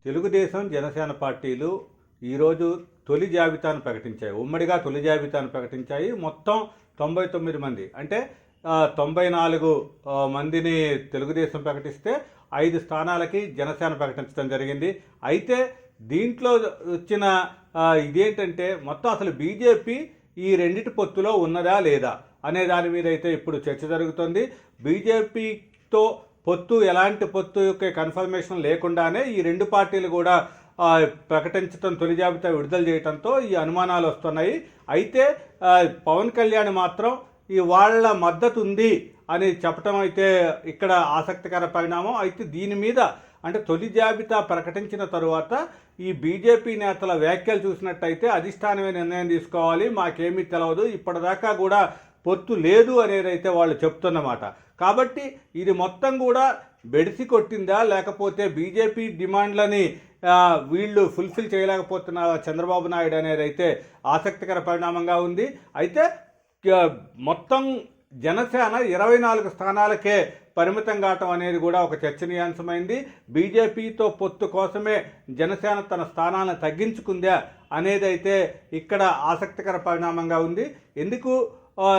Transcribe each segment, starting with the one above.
తెలుగుదేశం జనసేన పార్టీలు ఈరోజు తొలి జాబితాను ప్రకటించాయి. ఉమ్మడిగా తొలి జాబితాను ప్రకటించాయి. మొత్తం 99 మంది, అంటే 94 మందిని తెలుగుదేశం ప్రకటిస్తే 5 స్థానాలకి జనసేన ప్రకటించడం జరిగింది. అయితే దీంట్లో వచ్చిన ఇదేంటంటే మొత్తం అసలు బీజేపీ ఈ రెండిటి పొత్తులో ఉన్నదా లేదా అనే దాని మీద అయితే ఇప్పుడు చర్చ జరుగుతుంది. బీజేపీతో పొత్తు, ఎలాంటి పొత్తు యొక్క కన్ఫర్మేషన్ లేకుండానే ఈ రెండు పార్టీలు కూడా ప్రకటించడం, తొలి జాబితా విడుదల చేయడంతో ఈ అనుమానాలు వస్తున్నాయి. అయితే పవన్ కళ్యాణ్ మాత్రం ఈ వాళ్ళ మద్దతు ఉంది అని చెప్పడం అయితే ఇక్కడ ఆసక్తికర పరిణామం. అయితే దీని మీద అంటే తొలి జాబితా ప్రకటించిన తరువాత ఈ బీజేపీ నేతల వ్యాఖ్యలు చూసినట్టయితే అధిష్టానమే నిర్ణయం తీసుకోవాలి, మాకేమీ తెలియదు, ఇప్పటిదాకా కూడా పొత్తు లేదు అనేది అయితే వాళ్ళు చెప్తున్నమాట. కాబట్టి ఇది మొత్తం కూడా బెడిసి కొట్టిందా, లేకపోతే బీజేపీ డిమాండ్లని వీళ్ళు ఫుల్ఫిల్ చేయలేకపోతున్న చంద్రబాబు నాయుడు అనేది అయితే ఆసక్తికర పరిణామంగా ఉంది. అయితే మొత్తం జనసేన 24 స్థానాలకే పరిమితం కావటం అనేది కూడా ఒక చర్చనీయాంశమైంది. బీజేపీతో పొత్తు కోసమే జనసేన తన స్థానాలను తగ్గించుకుందా అనేది అయితే ఇక్కడ ఆసక్తికర పరిణామంగా ఉంది. ఎందుకు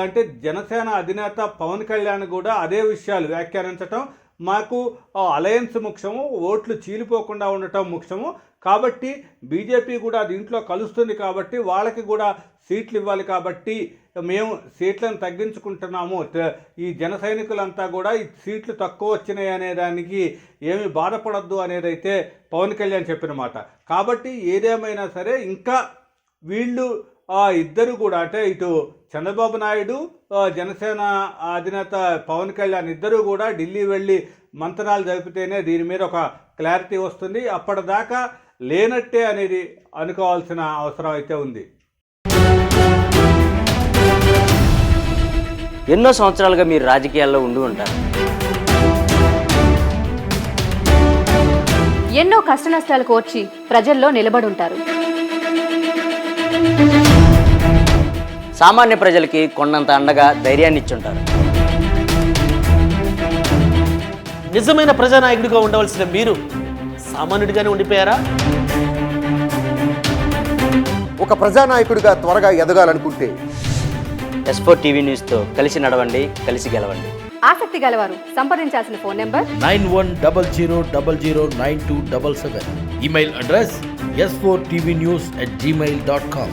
అంటే జనసేన అధినేత పవన్ కళ్యాణ్ కూడా అదే విషయాలు వ్యాఖ్యానించటం, మాకు అలయన్స్ ముఖ్యము, ఓట్లు చీలిపోకుండా ఉండటం ముఖ్యము, కాబట్టి బీజేపీ కూడా దీంట్లో కలుస్తుంది, కాబట్టి వాళ్ళకి కూడా సీట్లు ఇవ్వాలి, కాబట్టి మేము సీట్లను తగ్గించుకుంటున్నాము, ఈ జన సైనికులంతా కూడా ఈ సీట్లు తక్కువ వచ్చినాయి అనే దానికి ఏమి బాధపడద్దు అనేది అయితే పవన్ కళ్యాణ్ చెప్పిన మాట. కాబట్టి ఏదేమైనా సరే ఇంకా వీళ్ళు ఇద్దరు కూడా, అంటే ఇటు చంద్రబాబు నాయుడు, జనసేన అధినేత పవన్ కళ్యాణ్ ఇద్దరు కూడా ఢిల్లీ వెళ్ళి మంతనాలు జరిపితేనే దీని మీద ఒక క్లారిటీ వస్తుంది. అప్పటిదాకా లేనట్టే అనేది అనుకోవాల్సిన అవసరం అయితే ఉంది. ఎన్నో సంవత్సరాలుగా మీరు రాజకీయాల్లో ఉండి ఉంటారు. ఎన్నో కష్టనష్టాలు కోర్చి ప్రజల్లో నిలబడి ఉంటారు. సామాన్య ప్రజలకి కొండంత అండగా ధైర్యాన్ని ఇచ్చుంటారు. నిజమైన ప్రజానాయకుడిగా ఉండవలసిన మీరు సామాన్యుడిగానే ఉండిపోయారా? ఒక ప్రజానాయకుడిగా త్వరగా ఎదగాలనుకుంటే S4 టీవీ న్యూస్తో కలిసి నడవండి, కలిసి గెలవండి. ఆసక్తి గలవారు సంప్రదించాల్సిన phone number 9100009277. Email address s4tvnews@gmail.com.